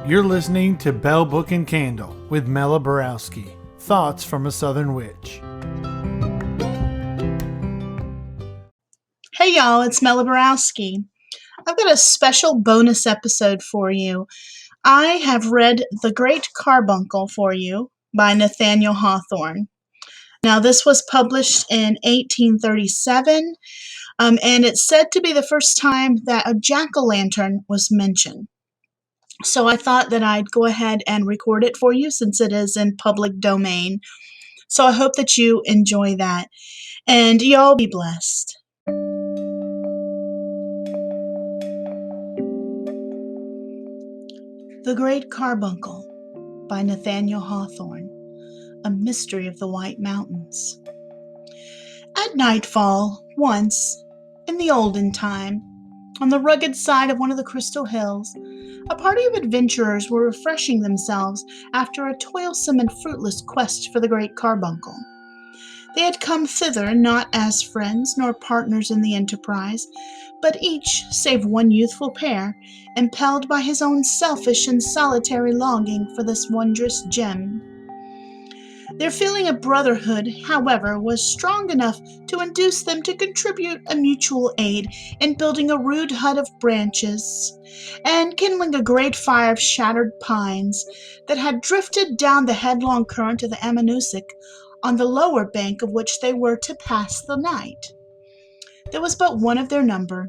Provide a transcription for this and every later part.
You're listening to Belle Book and Candle with Mela Borowski. Thoughts from a Southern Witch. Hey y'all, it's Mela Borowski. I've got a special bonus episode for you. I have read The Great Carbuncle for you by Nathaniel Hawthorne. Now, this was published in 1837, and it's said to be the first time that a jack-o'-lantern was mentioned. So I thought that I'd go ahead and record it for you since it is in public domain. So I hope that you enjoy that, and y'all be blessed. The Great Carbuncle by Nathaniel Hawthorne, a mystery of the White Mountains. At nightfall, once, in the olden time, on the rugged side of one of the Crystal Hills, a party of adventurers were refreshing themselves after a toilsome and fruitless quest for the Great Carbuncle. They had come thither not as friends nor partners in the enterprise, but each, save one youthful pair, impelled by his own selfish and solitary longing for this wondrous gem. Their feeling of brotherhood, however, was strong enough to induce them to contribute a mutual aid in building a rude hut of branches and kindling a great fire of shattered pines that had drifted down the headlong current of the Ammonoosuc, on the lower bank of which they were to pass the night. There was but one of their number,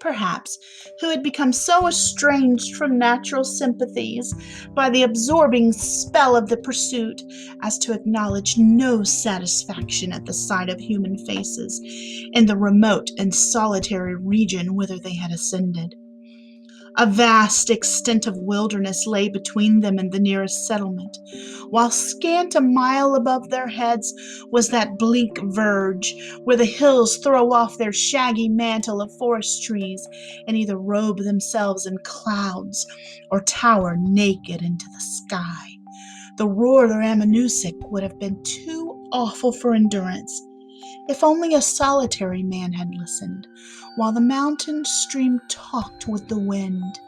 perhaps, who had become so estranged from natural sympathies by the absorbing spell of the pursuit as to acknowledge no satisfaction at the sight of human faces in the remote and solitary region whither they had ascended. A vast extent of wilderness lay between them and the nearest settlement, while scant a mile above their heads was that bleak verge where the hills throw off their shaggy mantle of forest trees and either robe themselves in clouds or tower naked into the sky. The roar of their Ammonoosuc would have been too awful for endurance, if only a solitary man had listened, while the mountain stream talked with the wind.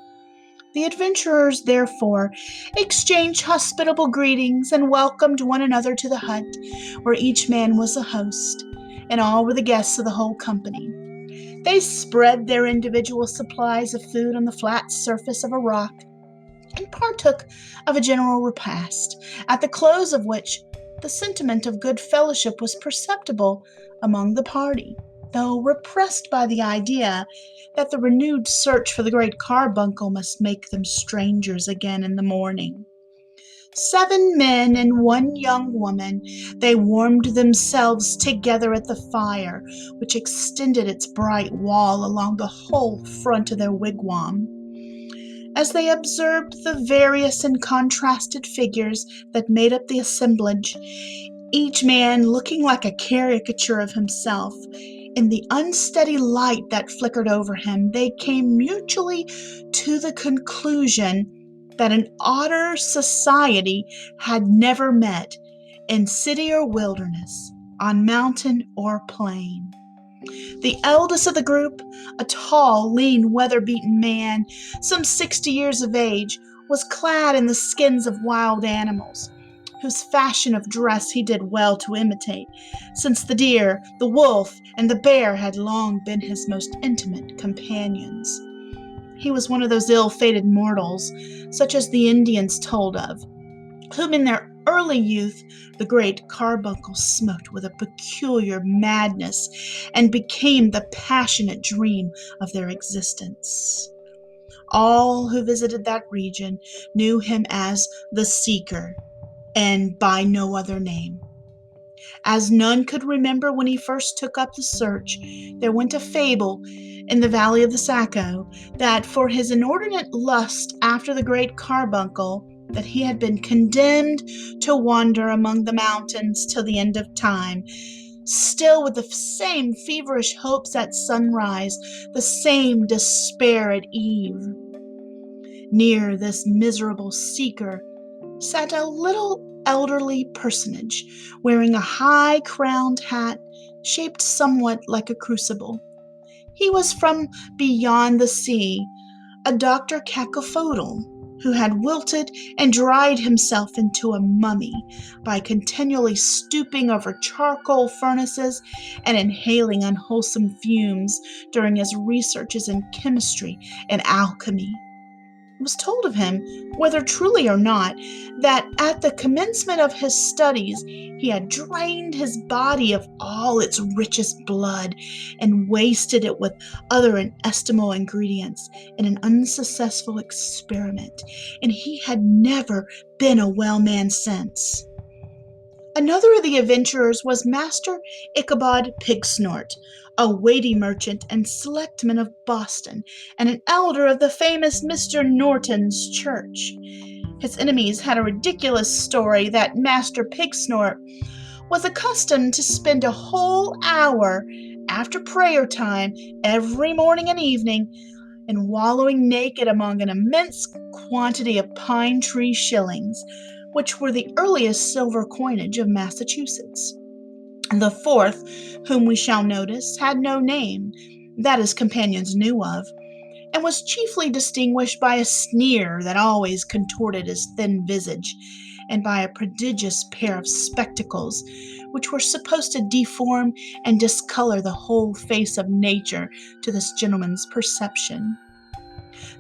The adventurers, therefore, exchanged hospitable greetings and welcomed one another to the hut, where each man was a host, and all were the guests of the whole company. They spread their individual supplies of food on the flat surface of a rock, and partook of a general repast, at the close of which the sentiment of good fellowship was perceptible among the party, though repressed by the idea that the renewed search for the Great Carbuncle must make them strangers again in the morning. 7 men and 1 young woman, they warmed themselves together at the fire, which extended its bright wall along the whole front of their wigwam. As they observed the various and contrasted figures that made up the assemblage, each man looking like a caricature of himself, in the unsteady light that flickered over him, they came mutually to the conclusion that an odder society had never met in city or wilderness, on mountain or plain. The eldest of the group, a tall, lean, weather-beaten man, some 60 years of age, was clad in the skins of wild animals, whose fashion of dress he did well to imitate, since the deer, the wolf, and the bear had long been his most intimate companions. He was one of those ill-fated mortals, such as the Indians told of, whom in their early youth the Great Carbuncle smote with a peculiar madness and became the passionate dream of their existence. All who visited that region knew him as the Seeker, and by no other name. As none could remember when he first took up the search, there went a fable in the valley of the Saco that for his inordinate lust after the Great Carbuncle, that he had been condemned to wander among the mountains till the end of time, still with the same feverish hopes at sunrise, the same despair at eve. Near this miserable seeker sat a little elderly personage, wearing a high-crowned hat shaped somewhat like a crucible. He was from beyond the sea, a Dr. Cacophodal, who had wilted and dried himself into a mummy by continually stooping over charcoal furnaces and inhaling unwholesome fumes during his researches in chemistry and alchemy. It was told of him, whether truly or not, that at the commencement of his studies he had drained his body of all its richest blood and wasted it with other inestimable ingredients in an unsuccessful experiment, and he had never been a well man since. Another of the adventurers was Master Ichabod Pigsnort, a weighty merchant and selectman of Boston, and an elder of the famous Mr. Norton's church. His enemies had a ridiculous story that Master Pigsnort was accustomed to spend a whole hour after prayer time every morning and evening in wallowing naked among an immense quantity of pine tree shillings, which were the earliest silver coinage of Massachusetts. The fourth, whom we shall notice, had no name that his companions knew of, and was chiefly distinguished by a sneer that always contorted his thin visage, and by a prodigious pair of spectacles, which were supposed to deform and discolor the whole face of nature to this gentleman's perception.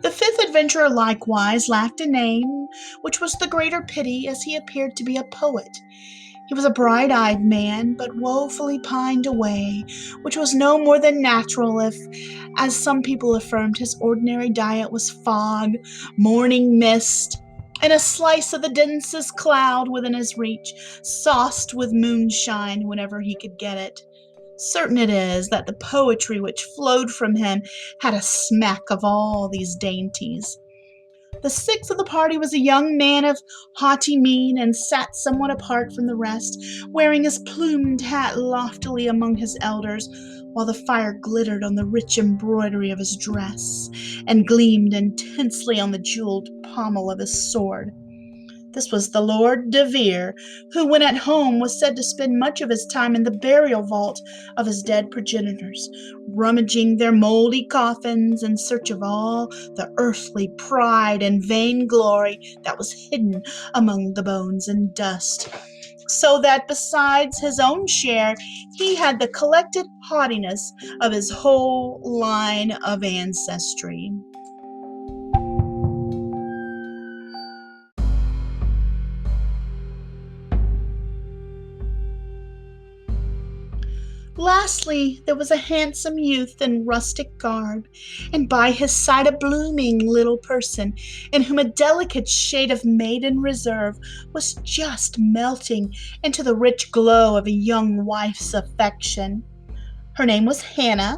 The fifth adventurer likewise lacked a name, which was the greater pity, as he appeared to be a poet. He was a bright-eyed man, but woefully pined away, which was no more than natural if, as some people affirmed, his ordinary diet was fog, morning mist, and a slice of the densest cloud within his reach, sauced with moonshine whenever he could get it. Certain it is that the poetry which flowed from him had a smack of all these dainties. The sixth of the party was a young man of haughty mien, and sat somewhat apart from the rest, wearing his plumed hat loftily among his elders, while the fire glittered on the rich embroidery of his dress, and gleamed intensely on the jeweled pommel of his sword. This was the Lord de Vere, who, when at home, was said to spend much of his time in the burial vault of his dead progenitors, rummaging their mouldy coffins in search of all the earthly pride and vainglory that was hidden among the bones and dust, so that besides his own share, he had the collected haughtiness of his whole line of ancestry. Lastly, there was a handsome youth in rustic garb, and by his side a blooming little person, in whom a delicate shade of maiden reserve was just melting into the rich glow of a young wife's affection. Her name was Hannah,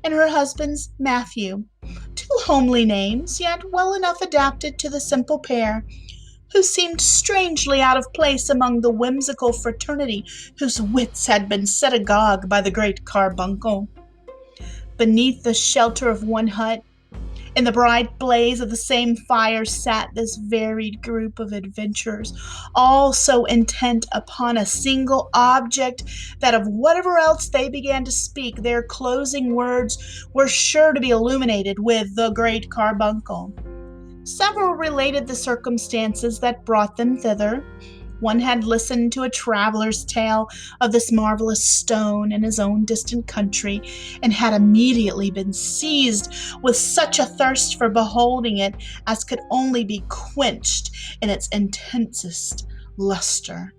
and her husband's Matthew, two homely names, yet well enough adapted to the simple pair, who seemed strangely out of place among the whimsical fraternity whose wits had been set agog by the Great Carbuncle. Beneath the shelter of one hut, in the bright blaze of the same fire, sat this varied group of adventurers, all so intent upon a single object that of whatever else they began to speak, their closing words were sure to be illuminated with the Great Carbuncle. Several related the circumstances that brought them thither. One had listened to a traveler's tale of this marvelous stone in his own distant country, and had immediately been seized with such a thirst for beholding it as could only be quenched in its intensest luster.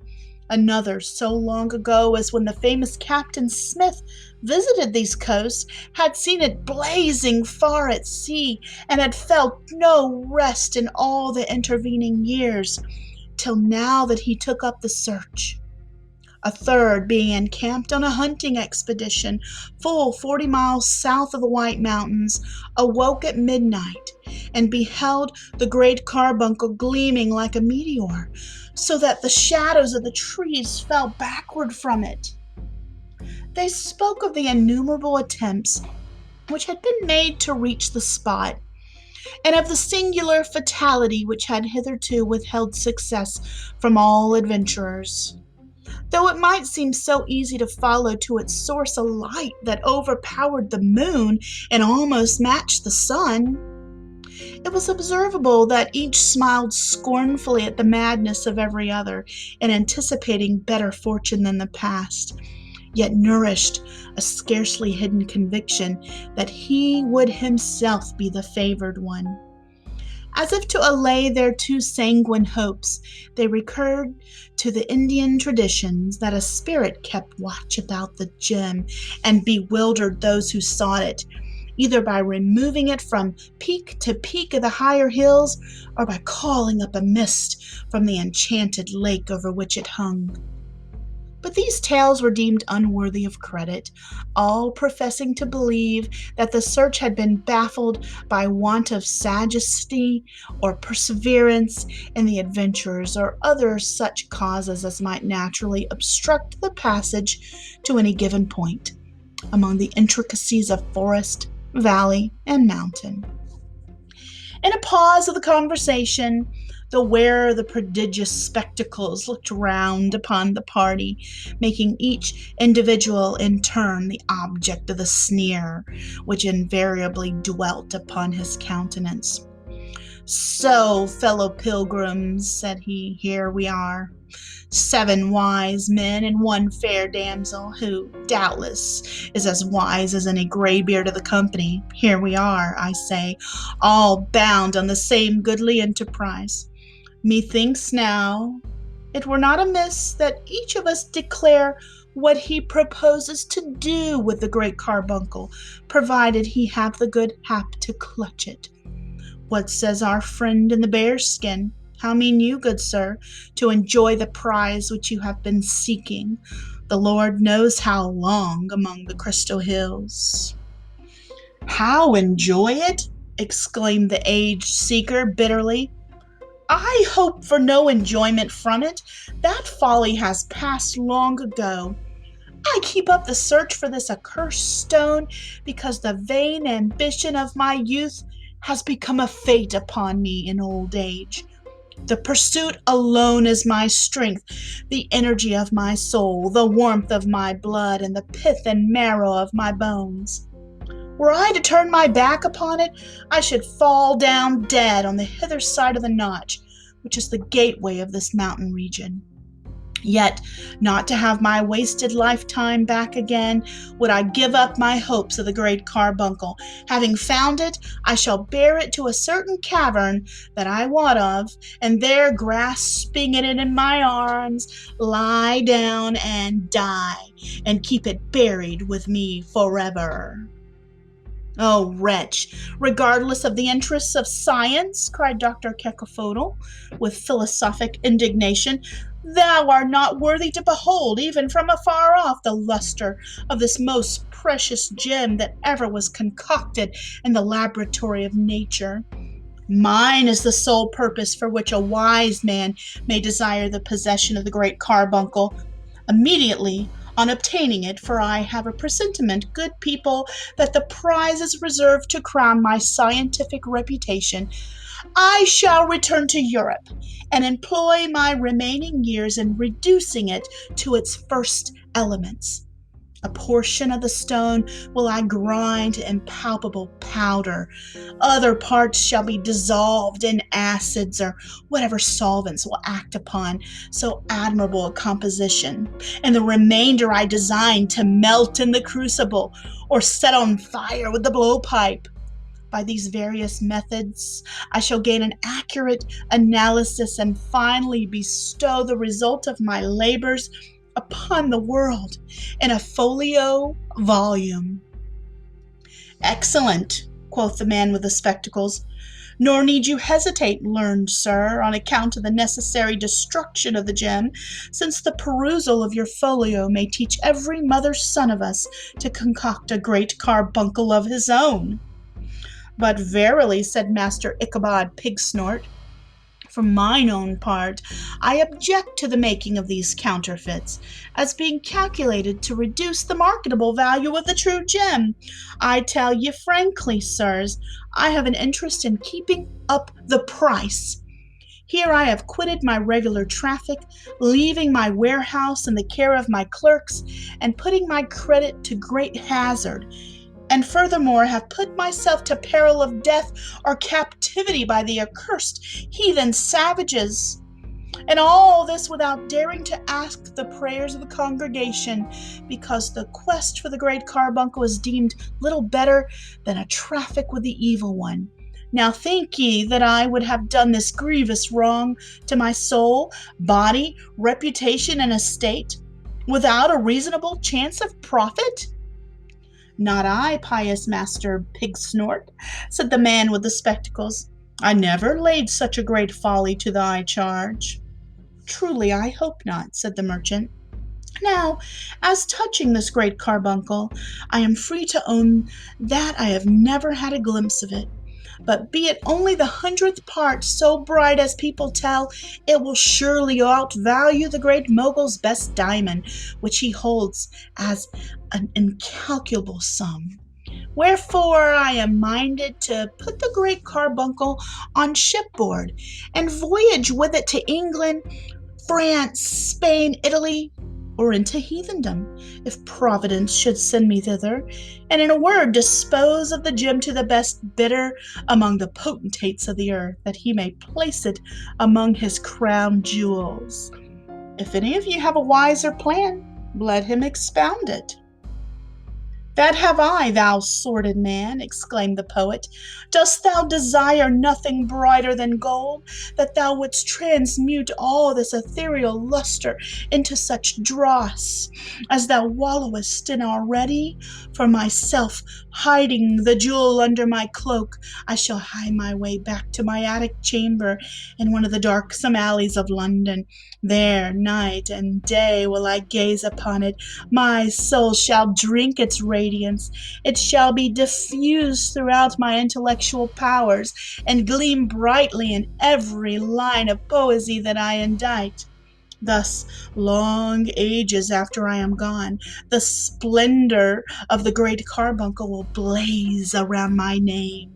Another, so long ago as when the famous Captain Smith visited these coasts, had seen it blazing far at sea, and had felt no rest in all the intervening years, till now that he took up the search. A third, being encamped on a hunting expedition full 40 miles south of the White Mountains, awoke at midnight, and beheld the Great Carbuncle gleaming like a meteor, so that the shadows of the trees fell backward from it. They spoke of the innumerable attempts which had been made to reach the spot, and of the singular fatality which had hitherto withheld success from all adventurers. Though it might seem so easy to follow to its source a light that overpowered the moon and almost matched the sun, It was observable that each smiled scornfully at the madness of every other, in anticipating better fortune than the past, yet nourished a scarcely hidden conviction that he would himself be the favored one. As if to allay their too sanguine hopes, they recurred to the Indian traditions that a spirit kept watch about the gem and bewildered those who sought it, either by removing it from peak to peak of the higher hills or by calling up a mist from the enchanted lake over which it hung. But these tales were deemed unworthy of credit, all professing to believe that the search had been baffled by want of sagacity or perseverance in the adventurers, or other such causes as might naturally obstruct the passage to any given point among the intricacies of forest, valley, and mountain. In a pause of the conversation, the wearer of the prodigious spectacles looked round upon the party, making each individual in turn the object of the sneer which invariably dwelt upon his countenance. "So, fellow pilgrims," said he, "here we are. 7 wise men and 1 fair damsel, who, doubtless, is as wise as any graybeard of the company. Here we are, I say, all bound on the same goodly enterprise. Methinks now it were not amiss that each of us declare what he proposes to do with the Great Carbuncle, provided he have the good hap to clutch it. What says our friend in the bearskin? How mean you, good sir, to enjoy the prize which you have been seeking, the Lord knows how long, among the crystal hills?" "How enjoy it?" exclaimed the aged seeker bitterly. "I hope for no enjoyment from it. That folly has passed long ago. I keep up the search for this accursed stone because the vain ambition of my youth has become a fate upon me in old age. The pursuit alone is my strength, the energy of my soul, the warmth of my blood, and the pith and marrow of my bones. Were I to turn my back upon it, I should fall down dead on the hither side of the notch, which is the gateway of this mountain region. Yet, not to have my wasted lifetime back again, would I give up my hopes of the Great Carbuncle. Having found it, I shall bear it to a certain cavern that I wot of, and there, grasping it in my arms, lie down and die, and keep it buried with me forever." "Oh, wretch! Regardless of the interests of science," cried Dr. Quetzalcoatl, with philosophic indignation, "thou art not worthy to behold, even from afar off, the luster of this most precious gem that ever was concocted in the laboratory of nature. Mine is the sole purpose for which a wise man may desire the possession of the Great Carbuncle. Immediately on obtaining it, for I have a presentiment, good people, that the prize is reserved to crown my scientific reputation, I shall return to Europe and employ my remaining years in reducing it to its first elements. A portion of the stone will I grind to impalpable powder. Other parts shall be dissolved in acids or whatever solvents will act upon so admirable a composition, and the remainder I design to melt in the crucible or set on fire with the blowpipe. By these various methods, I shall gain an accurate analysis and finally bestow the result of my labors upon the world in a folio volume." "Excellent," quoth the man with the spectacles. "Nor need you hesitate, learned sir, on account of the necessary destruction of the gem, since the perusal of your folio may teach every mother's son of us to concoct a great carbuncle of his own." "But verily," said Master Ichabod Pigsnort, "for mine own part, I object to the making of these counterfeits, as being calculated to reduce the marketable value of the true gem. I tell ye frankly, sirs, I have an interest in keeping up the price. Here I have quitted my regular traffic, leaving my warehouse in the care of my clerks, and putting my credit to great hazard, and furthermore have put myself to peril of death or captivity by the accursed heathen savages. And all this without daring to ask the prayers of the congregation, because the quest for the Great Carbuncle is deemed little better than a traffic with the evil one. Now think ye that I would have done this grievous wrong to my soul, body, reputation, and estate, without a reasonable chance of profit? Not I, pious Master Pigsnort, said the man with the spectacles. I never laid such a great folly to thy charge. Truly, I hope not, said the merchant. Now, as touching this Great Carbuncle, I am free to own that I have never had a glimpse of it. But be it only the 100th part so bright as people tell, it will surely outvalue the Great Mogul's best diamond, which he holds as an incalculable sum. Wherefore I am minded to put the Great Carbuncle on shipboard, and voyage with it to England, France, Spain, Italy, or into heathendom, if Providence should send me thither, and in a word dispose of the gem to the best bidder among the potentates of the earth, that he may place it among his crown jewels. If any of you have a wiser plan, let him expound it. That have I, thou sordid man, exclaimed the poet. Dost thou desire nothing brighter than gold, that thou wouldst transmute all this ethereal lustre into such dross as thou wallowest in already? For myself, hiding the jewel under my cloak, I shall hie my way back to my attic chamber in one of the darksome alleys of London. There, night and day, will I gaze upon it. My soul shall drink its radiance. It shall be diffused throughout my intellectual powers, and gleam brightly in every line of poesy that I indite. Thus, long ages after I am gone, the splendor of the Great Carbuncle will blaze around my name.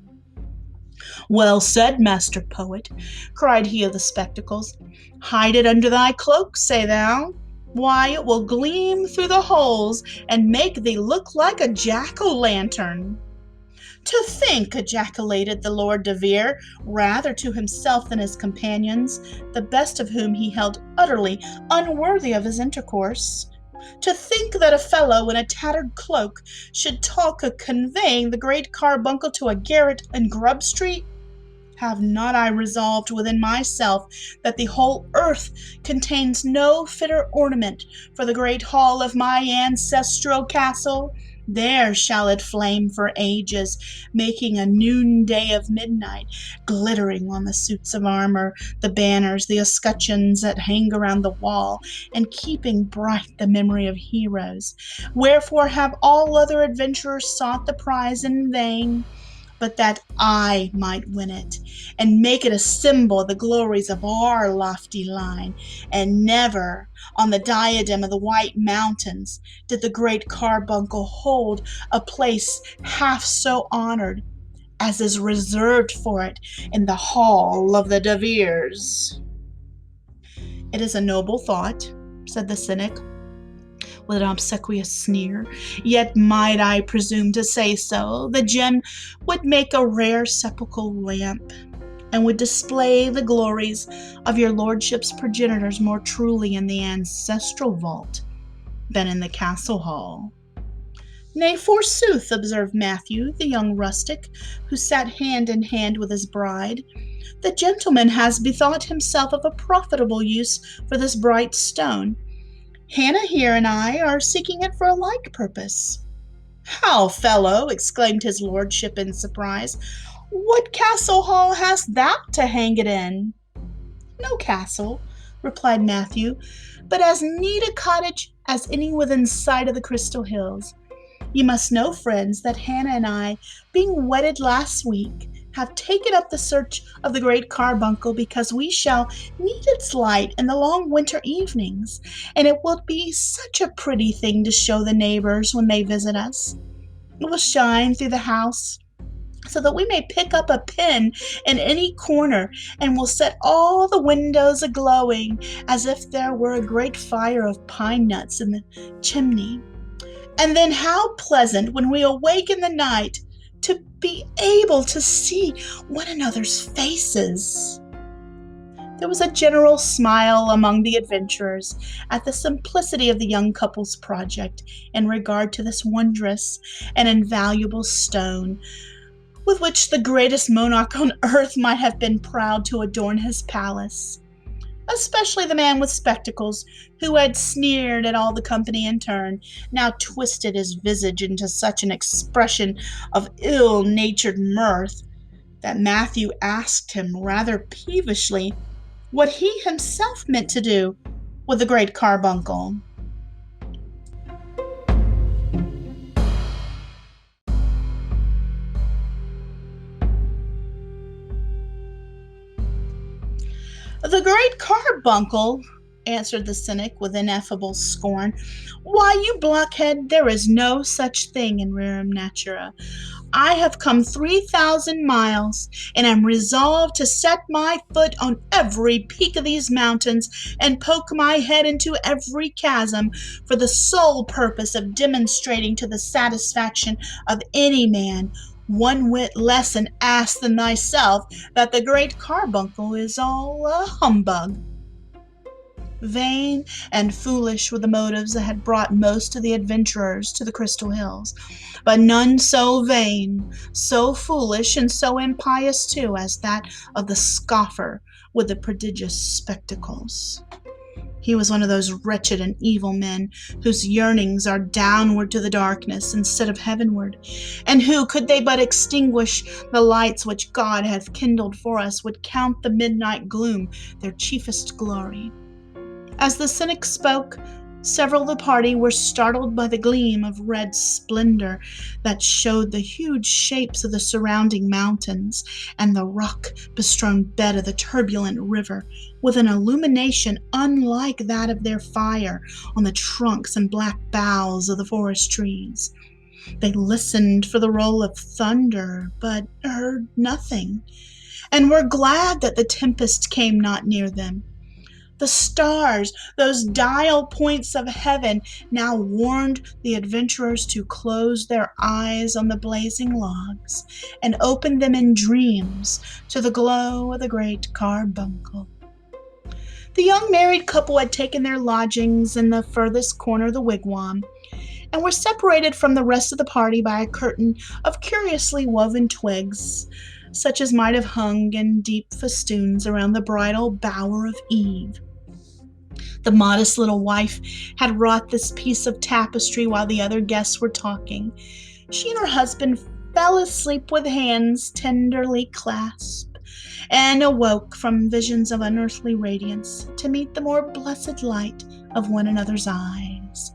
Well said, Master Poet, cried he of the spectacles. Hide it under thy cloak, say thou? Why, it will gleam through the holes and make thee look like a jack-o'-lantern. To think, ejaculated the Lord de Vere, rather to himself than his companions, the best of whom he held utterly unworthy of his intercourse. To think that a fellow in a tattered cloak should talk of conveying the Great Carbuncle to a garret in Grub Street? Have not I resolved within myself that the whole earth contains no fitter ornament for the great hall of my ancestral castle? There shall it flame for ages, making a noonday of midnight, glittering on the suits of armor, the banners, the escutcheons that hang around the wall, and keeping bright the memory of heroes. Wherefore have all other adventurers sought the prize in vain, but that I might win it, and make it a symbol of the glories of our lofty line. And never on the diadem of the White Mountains did the Great Carbuncle hold a place half so honored as is reserved for it in the hall of the De Veres. It is a noble thought, said the cynic, with an obsequious sneer. Yet might I presume to say so, the gem would make a rare sepulchral lamp, and would display the glories of your lordship's progenitors more truly in the ancestral vault than in the castle hall. Nay, forsooth, observed Matthew, the young rustic, who sat hand in hand with his bride, the gentleman has bethought himself of a profitable use for this bright stone. Hannah here and I are seeking it for a like purpose. How, fellow, exclaimed his lordship in surprise, what castle hall hast thou to hang it in? No castle, replied Matthew, but as neat a cottage as any within sight of the Crystal Hills. You must know, friends, that Hannah and I, being wedded last week, have taken up the search of the Great Carbuncle because we shall need its light in the long winter evenings, and it will be such a pretty thing to show the neighbors when they visit us. It will shine through the house so that we may pick up a pin in any corner, and will set all the windows a-glowing as if there were a great fire of pine nuts in the chimney. And then how pleasant when we awake in the night to be able to see one another's faces. There was a general smile among the adventurers at the simplicity of the young couple's project in regard to this wondrous and invaluable stone, with which the greatest monarch on earth might have been proud to adorn his palace, especially the man with spectacles, who had sneered at all the company in turn, now twisted his visage into such an expression of ill-natured mirth that Matthew asked him rather peevishly what he himself meant to do with the Great Carbuncle. "The Great Carbuncle," answered the cynic with ineffable scorn. "Why, you blockhead, there is no such thing in rerum natura. I have come 3,000 miles, and am resolved to set my foot on every peak of these mountains, and poke my head into every chasm, for the sole purpose of demonstrating to the satisfaction of any man, one whit less an ass than thyself, that the Great Carbuncle is all a humbug." Vain and foolish were the motives that had brought most of the adventurers to the Crystal Hills, but none so vain, so foolish, and so impious too as that of the scoffer with the prodigious spectacles. He was one of those wretched and evil men whose yearnings are downward to the darkness instead of heavenward, and who, could they but extinguish the lights which God hath kindled for us, would count the midnight gloom their chiefest glory. As the cynic spoke, several of the party were startled by the gleam of red splendor that showed the huge shapes of the surrounding mountains and the rock-bestrewn bed of the turbulent river, with an illumination unlike that of their fire on the trunks and black boughs of the forest trees. They listened for the roll of thunder, but heard nothing, and were glad that the tempest came not near them. The stars, those dial points of heaven, now warned the adventurers to close their eyes on the blazing logs and open them in dreams to the glow of the Great Carbuncle. The young married couple had taken their lodgings in the furthest corner of the wigwam, and were separated from the rest of the party by a curtain of curiously woven twigs, such as might have hung in deep festoons around the bridal bower of Eve. The modest little wife had wrought this piece of tapestry while the other guests were talking. She and her husband fell asleep with hands tenderly clasped, and awoke from visions of unearthly radiance to meet the more blessed light of one another's eyes.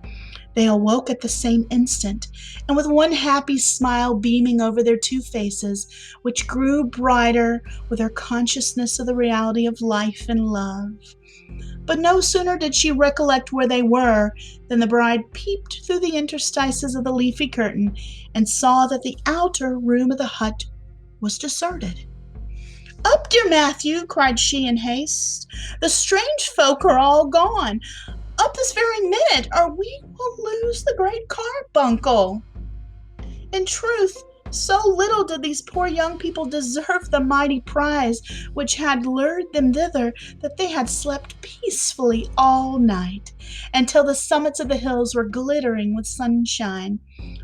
They awoke at the same instant, and with one happy smile beaming over their two faces, which grew brighter with their consciousness of the reality of life and love. But no sooner did she recollect where they were than the bride peeped through the interstices of the leafy curtain and saw that the outer room of the hut was deserted. "Up, dear Matthew," cried she in haste. "The strange folk are all gone. Up this very minute, or we will lose the Great Carbuncle." In truth, so little did these poor young people deserve the mighty prize which had lured them thither, that they had slept peacefully all night, until the summits of the hills were glittering with sunshine,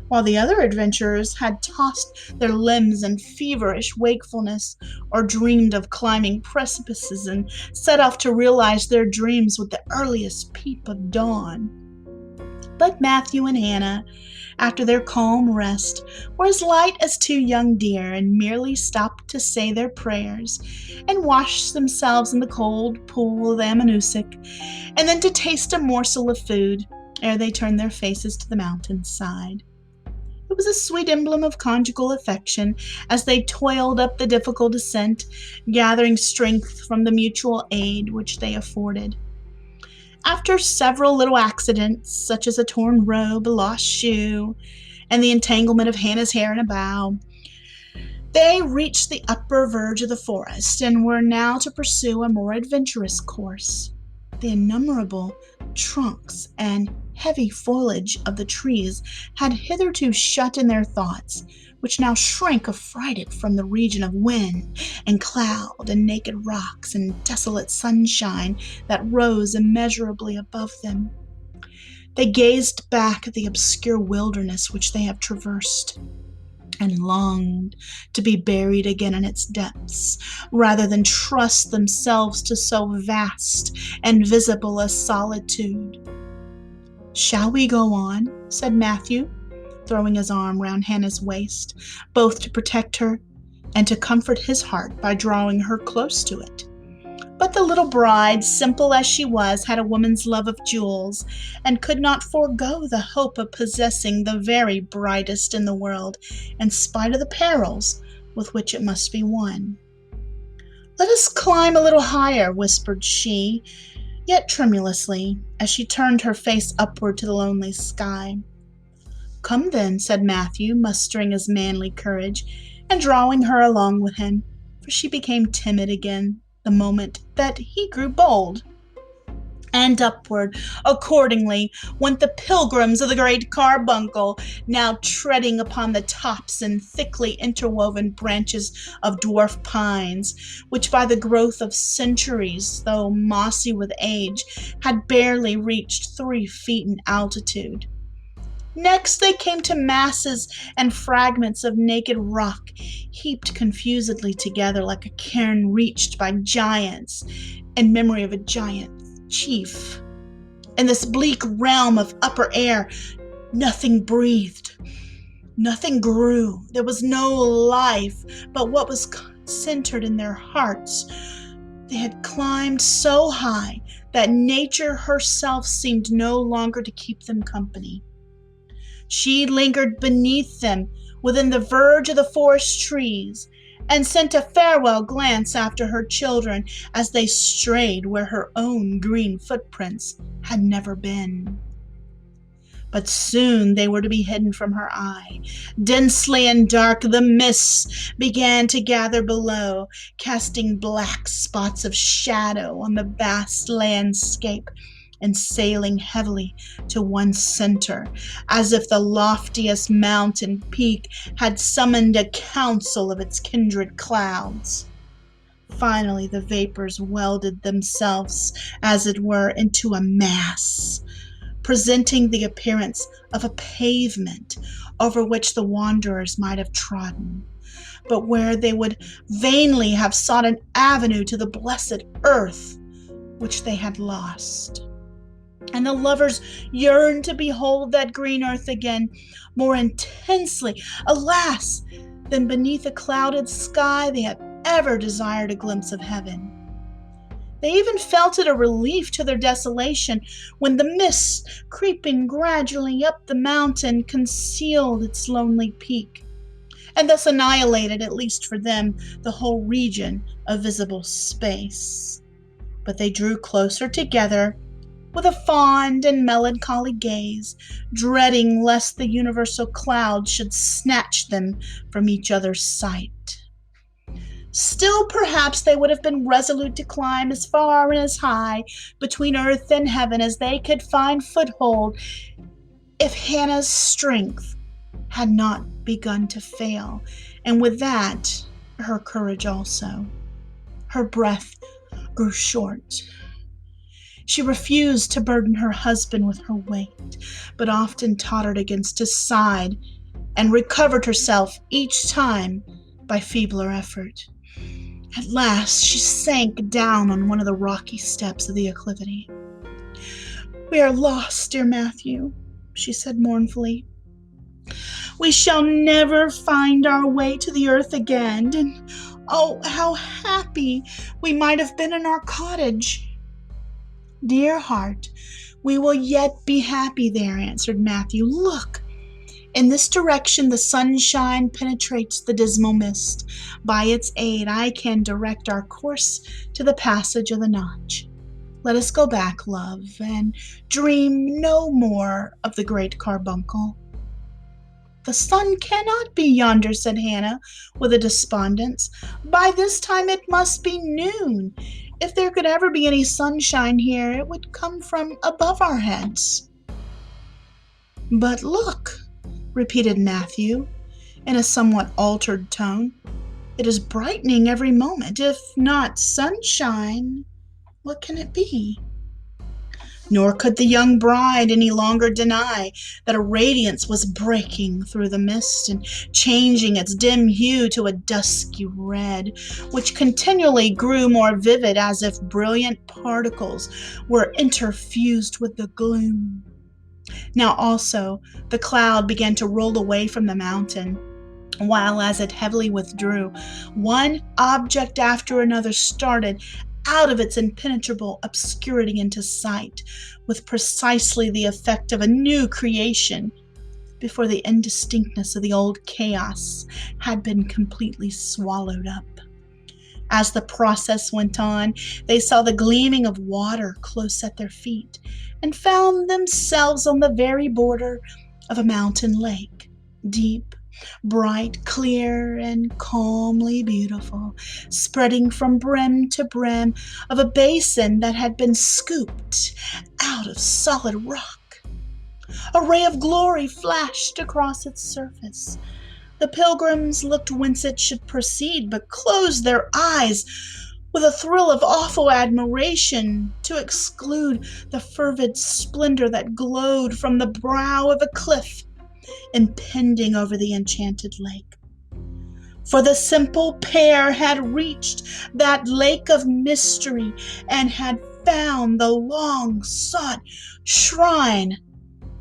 while the other adventurers had tossed their limbs in feverish wakefulness, or dreamed of climbing precipices, and set off to realize their dreams with the earliest peep of dawn. But Matthew and Hannah, after their calm rest, were as light as two young deer, and merely stopped to say their prayers, and wash themselves in the cold pool of Amanuensis, and then to taste a morsel of food, ere they turned their faces to the mountain's side. It was a sweet emblem of conjugal affection, as they toiled up the difficult ascent, gathering strength from the mutual aid which they afforded. After several little accidents, such as a torn robe, a lost shoe, and the entanglement of Hannah's hair in a bough, they reached the upper verge of the forest, and were now to pursue a more adventurous course. The innumerable trunks and heavy foliage of the trees had hitherto shut in their thoughts, which now shrank affrighted from the region of wind and cloud and naked rocks and desolate sunshine that rose immeasurably above them. They gazed back at the obscure wilderness which they have traversed, and longed to be buried again in its depths, rather than trust themselves to so vast and visible a solitude. "Shall we go on?" said Matthew, throwing his arm round Hannah's waist, both to protect her and to comfort his heart by drawing her close to it. But the little bride, simple as she was, had a woman's love of jewels, and could not forego the hope of possessing the very brightest in the world, in spite of the perils with which it must be won. "Let us climb a little higher," whispered she, yet tremulously, as she turned her face upward to the lonely sky. "Come then," said Matthew, mustering his manly courage, and drawing her along with him, for she became timid again the moment that he grew bold. And upward, accordingly, went the pilgrims of the Great Carbuncle, now treading upon the tops and thickly interwoven branches of dwarf pines, which by the growth of centuries, though mossy with age, had barely reached 3 feet in altitude. Next they came to masses and fragments of naked rock, heaped confusedly together like a cairn reached by giants in memory of a giant chief. In this bleak realm of upper air, nothing breathed, nothing grew. There was no life but what was centered in their hearts. They had climbed so high that nature herself seemed no longer to keep them company. She lingered beneath them, within the verge of the forest trees, and sent a farewell glance after her children as they strayed where her own green footprints had never been. But soon they were to be hidden from her eye. Densely and dark the mists began to gather below, casting black spots of shadow on the vast landscape, and sailing heavily to one center, as if the loftiest mountain peak had summoned a council of its kindred clouds. Finally, the vapors welded themselves, as it were, into a mass, presenting the appearance of a pavement over which the wanderers might have trodden, but where they would vainly have sought an avenue to the blessed earth which they had lost. And the lovers yearned to behold that green earth again more intensely, alas, than beneath a clouded sky they had ever desired a glimpse of heaven. They even felt it a relief to their desolation when the mist, creeping gradually up the mountain, concealed its lonely peak, and thus annihilated, at least for them, the whole region of visible space. But they drew closer together, with a fond and melancholy gaze, dreading lest the universal cloud should snatch them from each other's sight. Still, perhaps they would have been resolute to climb as far and as high between earth and heaven as they could find foothold, if Hannah's strength had not begun to fail, and with that, her courage also. Her breath grew short. She refused to burden her husband with her weight, but often tottered against his side and recovered herself each time by feebler effort. At last she sank down on one of the rocky steps of the acclivity. "We are lost, dear Matthew," she said mournfully. "We shall never find our way to the earth again, and oh, how happy we might have been in our cottage." "Dear heart, we will yet be happy there," answered Matthew. "Look, in this direction the sunshine penetrates the dismal mist. By its aid I can direct our course to the passage of the Notch. Let us go back, love, and dream no more of the Great Carbuncle." "The sun cannot be yonder," said Hannah, with a despondence. "By this time it must be noon. If there could ever be any sunshine here, it would come from above our heads." "But look," repeated Matthew, in a somewhat altered tone. "It is brightening every moment. If not sunshine, what can it be?" Nor could the young bride any longer deny that a radiance was breaking through the mist and changing its dim hue to a dusky red, which continually grew more vivid as if brilliant particles were interfused with the gloom. Now also the cloud began to roll away from the mountain, while as it heavily withdrew, one object after another started out of its impenetrable obscurity into sight, with precisely the effect of a new creation, before the indistinctness of the old chaos had been completely swallowed up. As the process went on, they saw the gleaming of water close at their feet, and found themselves on the very border of a mountain lake, deep, bright, clear, and calmly beautiful, spreading from brim to brim of a basin that had been scooped out of solid rock. A ray of glory flashed across its surface. The pilgrims looked whence it should proceed, but closed their eyes with a thrill of awful admiration to exclude the fervid splendor that glowed from the brow of a cliff impending over the enchanted lake. For the simple pair had reached that lake of mystery and had found the long-sought shrine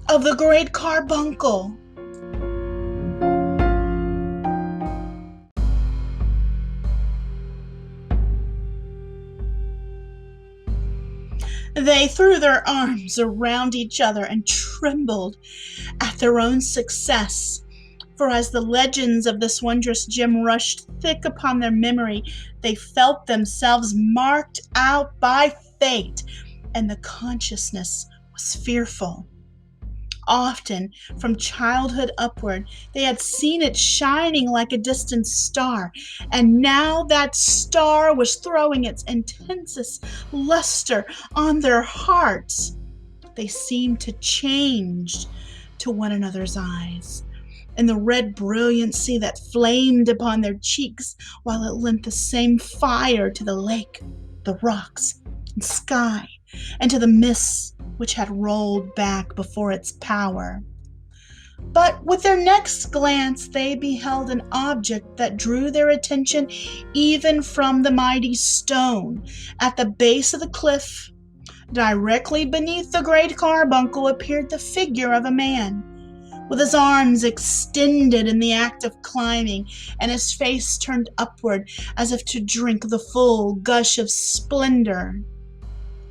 of the Great Carbuncle. They threw their arms around each other and trembled at their own success, for as the legends of this wondrous gem rushed thick upon their memory, they felt themselves marked out by fate, and the consciousness was fearful. Often, from childhood upward, they had seen it shining like a distant star, and now that star was throwing its intensest luster on their hearts. They seemed to change to one another's eyes, and the red brilliancy that flamed upon their cheeks, while it lent the same fire to the lake, the rocks, and sky, and to the mists which had rolled back before its power. But with their next glance they beheld an object that drew their attention even from the mighty stone. At the base of the cliff, directly beneath the Great Carbuncle, appeared the figure of a man, with his arms extended in the act of climbing, and his face turned upward as if to drink the full gush of splendor.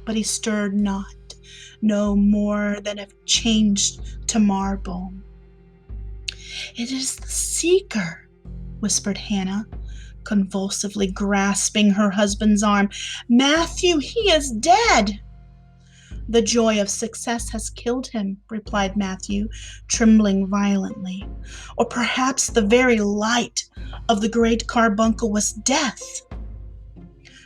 But he stirred not, no more than if changed to marble. "It is the seeker," whispered Hannah, convulsively grasping her husband's arm. "Matthew, he is dead." "The joy of success has killed him," replied Matthew, trembling violently. "Or perhaps the very light of the Great Carbuncle was death."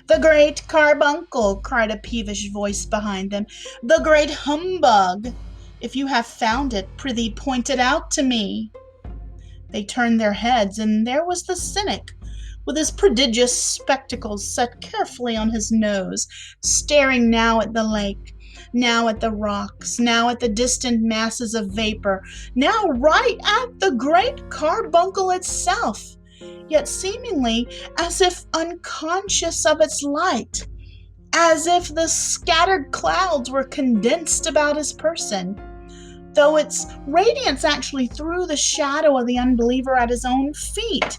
"The Great Carbuncle!" cried a peevish voice behind them. "The great humbug! If you have found it, prithee point it out to me." They turned their heads, and there was the cynic, with his prodigious spectacles set carefully on his nose, staring now at the lake, now at the rocks, now at the distant masses of vapor, now right at the Great Carbuncle itself, yet seemingly as if unconscious of its light, as if the scattered clouds were condensed about his person, though its radiance actually threw the shadow of the unbeliever at his own feet.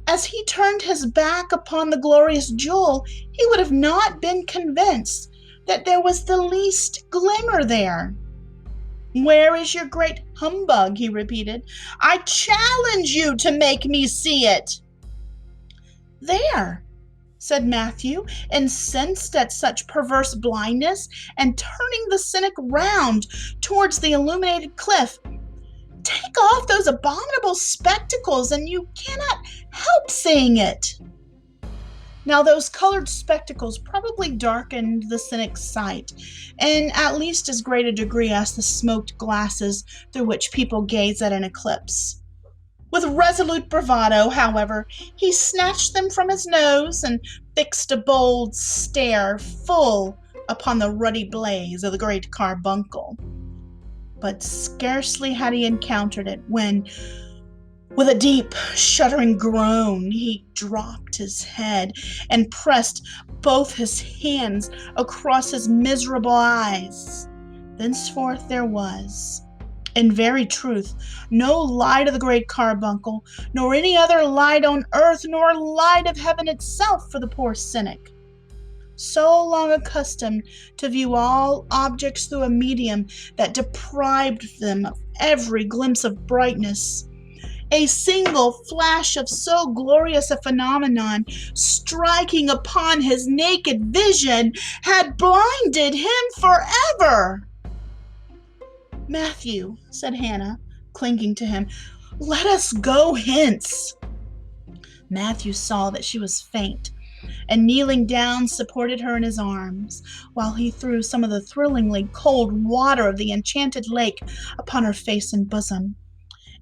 As he turned his back upon the glorious jewel, he would have not been convinced that there was the least glimmer there. "Where is your great humbug?" he repeated. "I challenge you to make me see it." "There," said Matthew, incensed at such perverse blindness, and turning the cynic round towards the illuminated cliff. "Take off those abominable spectacles, and you cannot help seeing it." Now, those colored spectacles probably darkened the cynic's sight in at least as great a degree as the smoked glasses through which people gaze at an eclipse. With resolute bravado, however, he snatched them from his nose and fixed a bold stare full upon the ruddy blaze of the Great Carbuncle. But scarcely had he encountered it when, with a deep, shuddering groan, he dropped his head and pressed both his hands across his miserable eyes. Thenceforth there was, in very truth, no light of the Great Carbuncle, nor any other light on earth, nor light of heaven itself for the poor cynic. So long accustomed to view all objects through a medium that deprived them of every glimpse of brightness, a single flash of so glorious a phenomenon striking upon his naked vision had blinded him forever. "Matthew," said Hannah, clinging to him, "let us go hence." Matthew saw that she was faint, and kneeling down supported her in his arms, while he threw some of the thrillingly cold water of the enchanted lake upon her face and bosom.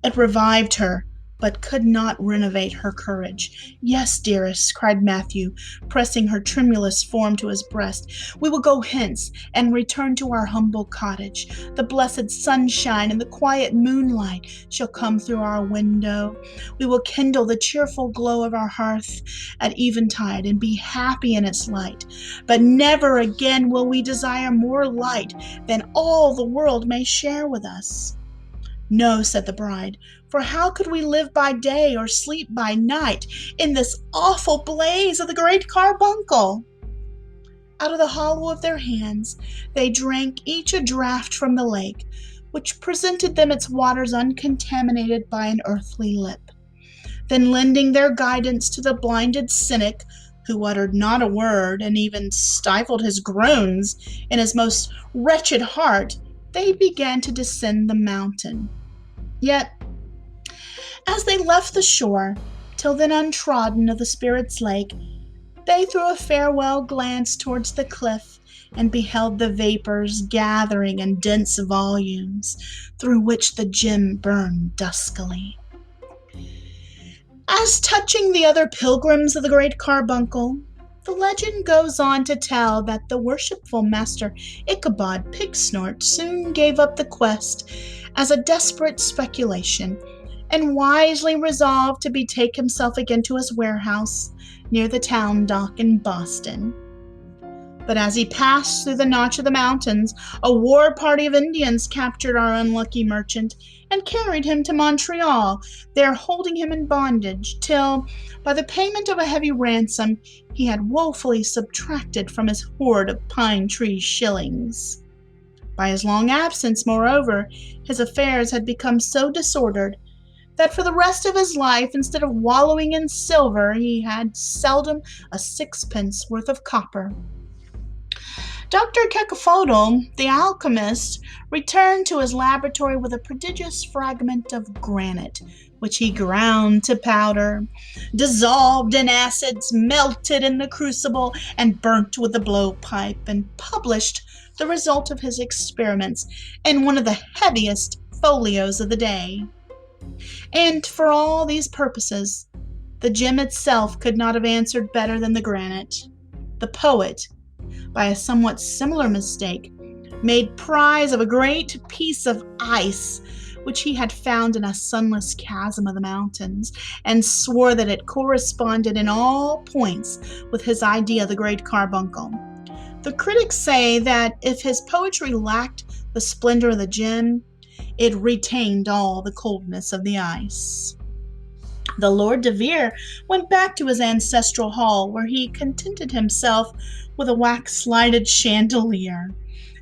It revived her, but could not renovate her courage. "Yes, dearest," cried Matthew, pressing her tremulous form to his breast. "We will go hence, and return to our humble cottage. The blessed sunshine and the quiet moonlight shall come through our window. We will kindle the cheerful glow of our hearth at eventide, and be happy in its light. But never again will we desire more light than all the world may share with us." "No," said the bride, "for how could we live by day or sleep by night in this awful blaze of the Great Carbuncle?" Out of the hollow of their hands they drank each a draught from the lake, which presented them its waters uncontaminated by an earthly lip. Then, lending their guidance to the blinded cynic, who uttered not a word and even stifled his groans in his most wretched heart, they began to descend the mountain. Yet, as they left the shore, till then untrodden of the Spirit's Lake, they threw a farewell glance towards the cliff and beheld the vapors gathering in dense volumes, through which the gem burned duskily. As touching the other pilgrims of the Great Carbuncle, the legend goes on to tell that the worshipful Master Ichabod Pigsnort soon gave up the quest as a desperate speculation, and wisely resolved to betake himself again to his warehouse near the town dock in Boston. But as he passed through the notch of the mountains, a war party of Indians captured our unlucky merchant and carried him to Montreal, there holding him in bondage till, by the payment of a heavy ransom, he had woefully subtracted from his hoard of pine tree shillings. By his long absence, moreover, his affairs had become so disordered that for the rest of his life, instead of wallowing in silver, he had seldom a sixpence worth of copper. Dr. Kekafodal, the alchemist, returned to his laboratory with a prodigious fragment of granite, which he ground to powder, dissolved in acids, melted in the crucible, and burnt with the blowpipe, and published the result of his experiments in one of the heaviest folios of the day. And for all these purposes, the gem itself could not have answered better than the granite. The poet, by a somewhat similar mistake, made prize of a great piece of ice which he had found in a sunless chasm of the mountains, and swore that it corresponded in all points with his idea of the Great Carbuncle. The critics say that if his poetry lacked the splendor of the gem, it retained all the coldness of the ice. The Lord de Vere went back to his ancestral hall, where he contented himself with a wax-lighted chandelier,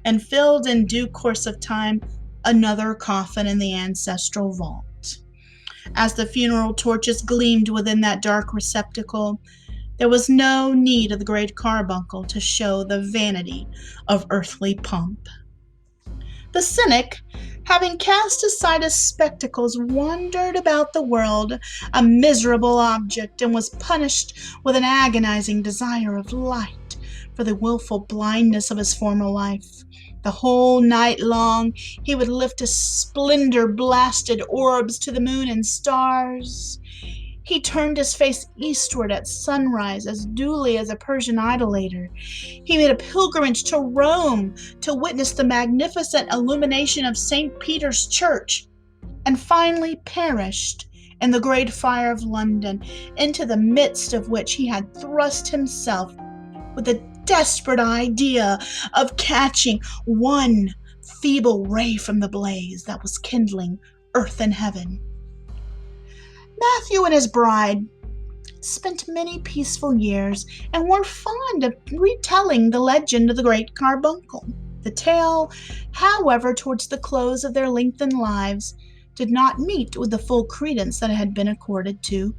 and filled in due course of time another coffin in the ancestral vault. As the funeral torches gleamed within that dark receptacle, there was no need of the Great Carbuncle to show the vanity of earthly pomp. The cynic, having cast aside his spectacles, wandered about the world, a miserable object, and was punished with an agonizing desire of light for the wilful blindness of his former life. The whole night long he would lift his splendor-blasted orbs to the moon and stars. He turned his face eastward at sunrise as duly as a Persian idolater. He made a pilgrimage to Rome to witness the magnificent illumination of St. Peter's Church, and finally perished in the great fire of London, into the midst of which he had thrust himself with the desperate idea of catching one feeble ray from the blaze that was kindling earth and heaven. Matthew and his bride spent many peaceful years and were fond of retelling the legend of the Great Carbuncle. The tale, however, towards the close of their lengthened lives, did not meet with the full credence that had been accorded to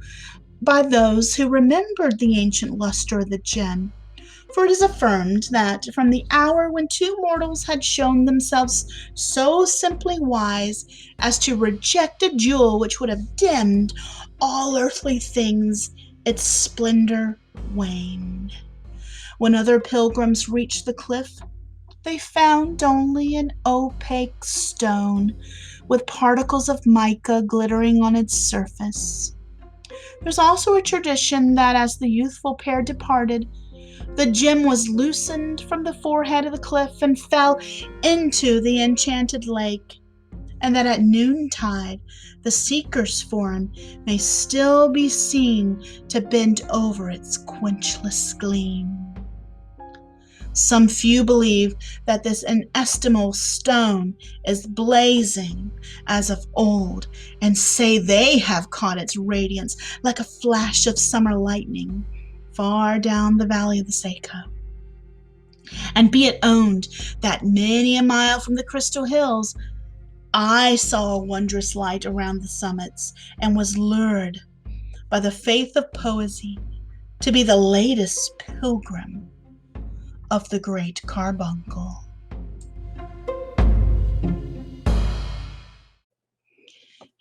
by those who remembered the ancient luster of the gem. For it is affirmed that from the hour when two mortals had shown themselves so simply wise as to reject a jewel which would have dimmed all earthly things, its splendor waned. When other pilgrims reached the cliff, they found only an opaque stone with particles of mica glittering on its surface. There's also a tradition that as the youthful pair departed, the gem was loosened from the forehead of the cliff and fell into the enchanted lake, and that at noontide the seekers for him may still be seen to bend over its quenchless gleam. Some few believe that this inestimable stone is blazing as of old, and say they have caught its radiance like a flash of summer lightning far down the valley of the Saco. And be it owned that many a mile from the Crystal Hills I saw a wondrous light around the summits, and was lured by the faith of poesy to be the latest pilgrim of the Great Carbuncle.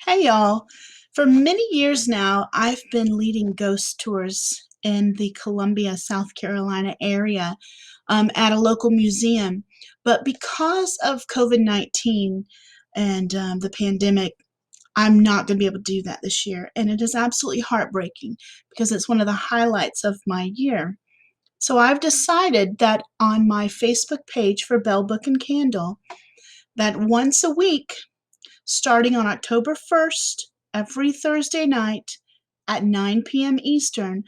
Hey y'all, for many years now I've been leading ghost tours in the Columbia, South Carolina area at a local museum, but because of COVID-19 and the pandemic, I'm not going to be able to do that this year, and it is absolutely heartbreaking because it's one of the highlights of my year. So I've decided that on my Facebook page for Belle Book and Candle, that once a week, starting on October 1st, every Thursday night at 9 p.m. Eastern,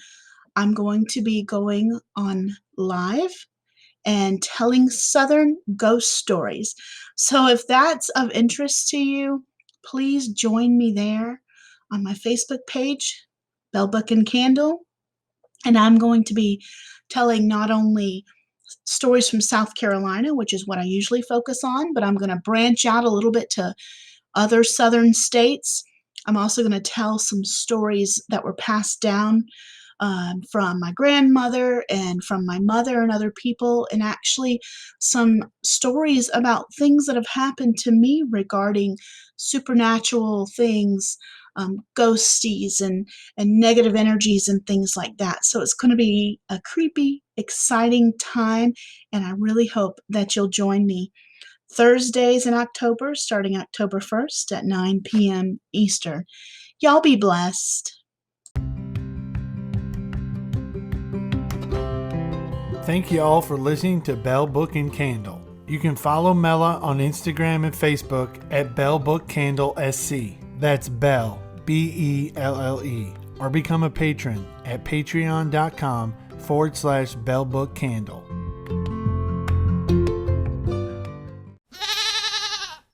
I'm going to be going on live and telling Southern ghost stories. So if that's of interest to you, please join me there on my Facebook page, Belle Book and Candle. And I'm going to be telling not only stories from South Carolina, which is what I usually focus on, but I'm going to branch out a little bit to other southern states. I'm also going to tell some stories that were passed down from my grandmother and from my mother and other people, and actually some stories about things that have happened to me regarding supernatural things, ghosties and negative energies and things like that. So it's going to be a creepy, exciting time, and I really hope that you'll join me Thursdays in October, starting October 1st at 9 p.m. Eastern. Y'all be blessed. Thank you all for listening to Belle Book and Candle. You can follow Mela on Instagram and Facebook at Belle Book Candle SC. That's Belle, Belle, or become a patron at patreon.com/Belle Book Candle.